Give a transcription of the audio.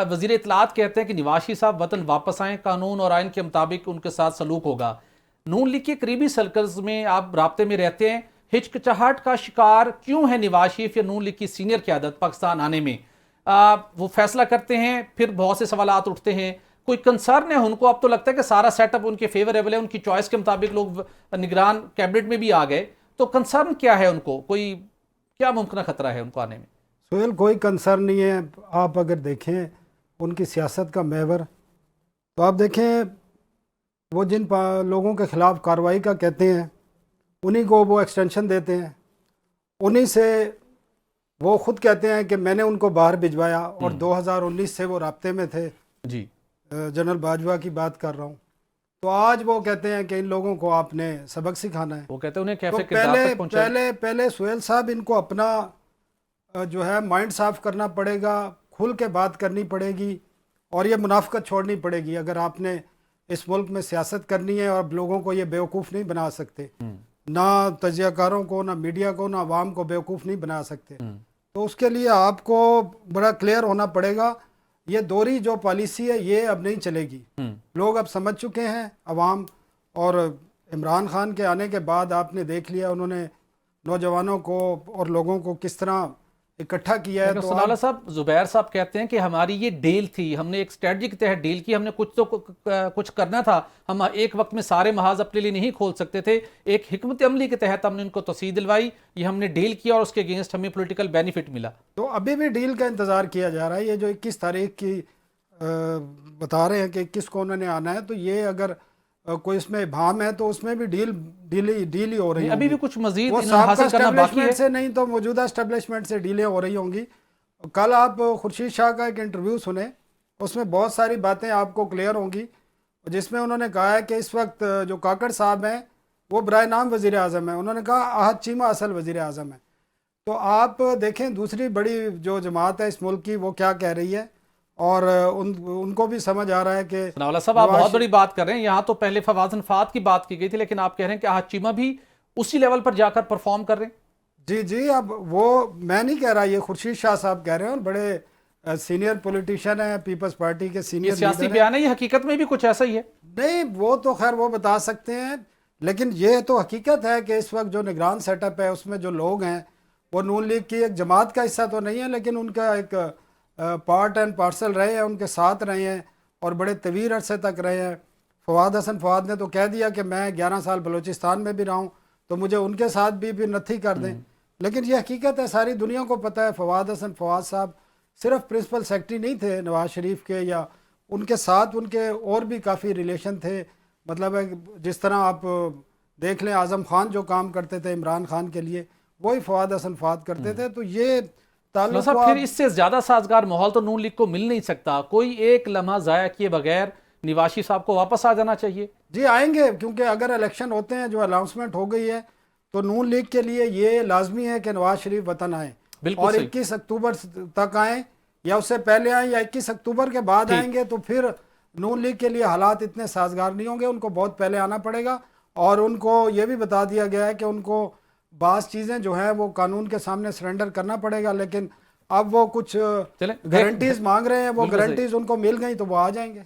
وزیر اطلاعات کہتے ہیں کہ نواز شریف صاحب وطن واپس آئیں، قانون اور آئین کے مطابق ان کے ساتھ سلوک ہوگا۔ نون لیگ کے قریبی سرکلز میں آپ رابطے میں رہتے ہیں، ہچکچاہٹ کا شکار کیوں ہے نواز شریف یا نون لیگ کی سینئر قیادت پاکستان آنے میں؟ وہ فیصلہ کرتے ہیں، پھر بہت سے سوالات اٹھتے ہیں، کوئی کنسرن ہے ان کو؟ اب تو لگتا ہے کہ سارا سیٹ اپ ان کے فیوریبل ہے، ان کی چوائس کے مطابق لوگ نگران کیبنٹ میں بھی آ گئے، تو کنسرن کیا ہے ان کو؟ کوئی کیا ممکنہ خطرہ ہے ان کو آنے میں؟ سہیل، کوئی کنسرن نہیں ہے۔ آپ اگر دیکھیں ان کی سیاست کا محور، تو آپ دیکھیں وہ جن لوگوں کے خلاف کارروائی کا کہتے ہیں انہی کو وہ ایکسٹینشن دیتے ہیں، انہی سے وہ خود کہتے ہیں کہ میں نے ان کو باہر بھجوایا، اور 2019 سے وہ رابطے میں تھے۔ جی، جنرل باجوہ کی بات کر رہا ہوں۔ تو آج وہ کہتے ہیں کہ ان لوگوں کو آپ نے سبق سکھانا ہے۔ وہ کہتے ہیں انہیں تو کیفے کردار تک پہنچائیں۔ پہلے سہیل صاحب ان کو اپنا جو ہے مائنڈ صاف کرنا پڑے گا، کھل کے بات کرنی پڑے گی، اور یہ منافقت چھوڑنی پڑے گی۔ اگر آپ نے اس ملک میں سیاست کرنی ہے، اور لوگوں کو یہ بیوقوف نہیں بنا سکتے، نہ تجزیہ کاروں کو، نہ میڈیا کو، نہ عوام کو بیوقوف نہیں بنا سکتے، تو اس کے لیے آپ کو بڑا کلیئر ہونا پڑے گا۔ یہ دوہری جو پالیسی ہے یہ اب نہیں چلے گی۔ لوگ اب سمجھ چکے ہیں، عوام، اور عمران خان کے آنے کے بعد آپ نے دیکھ لیا انہوں نے نوجوانوں کو اور لوگوں کو کس طرح اکٹھا کیا ہے۔ تو سنالا صاحب، زبیر صاحب کہتے ہیں کہ ہماری یہ ڈیل تھی، ہم نے ایک اسٹریٹجی کے تحت ڈیل کی، ہم نے کچھ کرنا تھا، ہم ایک وقت میں سارے محاذ اپنے لیے نہیں کھول سکتے تھے، ایک حکمت عملی کے تحت ہم نے ان کو توسیع دلوائی، یہ ہم نے ڈیل کیا اور اس کے اگینسٹ ہمیں پولیٹیکل بینیفٹ ملا۔ تو ابھی بھی ڈیل کا انتظار کیا جا رہا ہے۔ یہ جو 21 تاریخ کی بتا رہے ہیں کہ 21 کو انہوں نے آنا ہے، تو یہ اگر کوئی اس میں ابہام ہے تو اس میں بھی ڈیل ہی ہو رہی ہیں۔ ابھی بھی کچھ مزید وہ حاصل کرنا باقی ہے سے نہیں تو موجودہ اسٹیبلشمنٹ سے ڈیلیں ہو رہی ہوں گی۔ کل آپ خورشید شاہ کا ایک انٹرویو سنیں، اس میں بہت ساری باتیں آپ کو کلیئر ہوں گی، جس میں انہوں نے کہا ہے کہ اس وقت جو کاکڑ صاحب ہیں وہ برائے نام وزیر اعظم ہیں۔ انہوں نے کہا احد چیمہ اصل وزیر اعظم ہے۔ تو آپ دیکھیں دوسری بڑی جو جماعت ہے اس ملک کی وہ کیا کہہ رہی ہے، اور ان کو بھی سمجھ آ رہا ہے کہ ثناء اللہ صاحب آپ بہت بڑی بات کر رہے ہیں۔ یہاں تو پہلے فواز فات کی بات کی گئی تھی، لیکن آپ کہہ رہے ہیں کہ احد چیمہ بھی اسی لیول پر جا کر پرفارم کر رہے ہیں۔ جی، اب وہ میں نہیں کہہ رہا، یہ خورشید شاہ صاحب کہہ رہے ہیں، اور بڑے سینئر پولیٹیشین ہیں، پیپلز پارٹی کے سینئر یہ سیاسی بیان ہے، یہ حقیقت میں بھی کچھ ایسا ہی ہے؟ نہیں، وہ تو خیر وہ بتا سکتے ہیں، لیکن یہ تو حقیقت ہے کہ اس وقت جو نگران سیٹ اپ ہے اس میں جو لوگ ہیں وہ نون لیگ کی ایک جماعت کا حصہ تو نہیں ہے، لیکن ان کا ایک پارٹ اینڈ پارسل رہے ہیں، ان کے ساتھ رہے ہیں، اور بڑے طویل عرصے تک رہے ہیں۔ فواد حسن فواد نے تو کہہ دیا کہ میں 11 سال بلوچستان میں بھی رہا ہوں، تو مجھے ان کے ساتھ بھی نتھی کر دیں۔ لیکن یہ حقیقت ہے، ساری دنیا کو پتہ ہے، فواد حسن فواد صاحب صرف پرنسپل سیکرٹری نہیں تھے نواز شریف کے، یا ان کے ساتھ ان کے اور بھی کافی ریلیشن تھے۔ مطلب ہے جس طرح آپ دیکھ لیں اعظم خان جو کام کرتے تھے عمران خان کے لیے، وہی فواد حسن فواد کرتے تھے۔ تو یہ تعلق پھر اس سے زیادہ سازگار ماحول تو نون لیگ کو مل نہیں سکتا، کوئی ایک لمحہ ضائع کیے بغیر نواز شریف صاحب کو واپس آ جانا چاہیے۔ جی آئیں گے، کیونکہ اگر الیکشن ہوتے ہیں، جو اناؤنسمنٹ ہو گئی ہے، تو نون لیگ کے لیے یہ لازمی ہے کہ نواز شریف وطن آئیں، اور 21 اکتوبر تک آئیں، یا اس سے پہلے آئیں، یا 21 اکتوبر کے بعد آئیں گے، تو پھر نون لیگ کے لیے حالات اتنے سازگار نہیں ہوں گے۔ ان کو بہت پہلے آنا پڑے گا، اور ان کو یہ بھی بتا دیا گیا ہے کہ ان کو بعض چیزیں جو ہیں وہ قانون کے سامنے سرنڈر کرنا پڑے گا، لیکن اب وہ کچھ گارنٹیز مانگ رہے ہیں، وہ گارنٹیز ان کو مل گئی تو وہ آ جائیں گے۔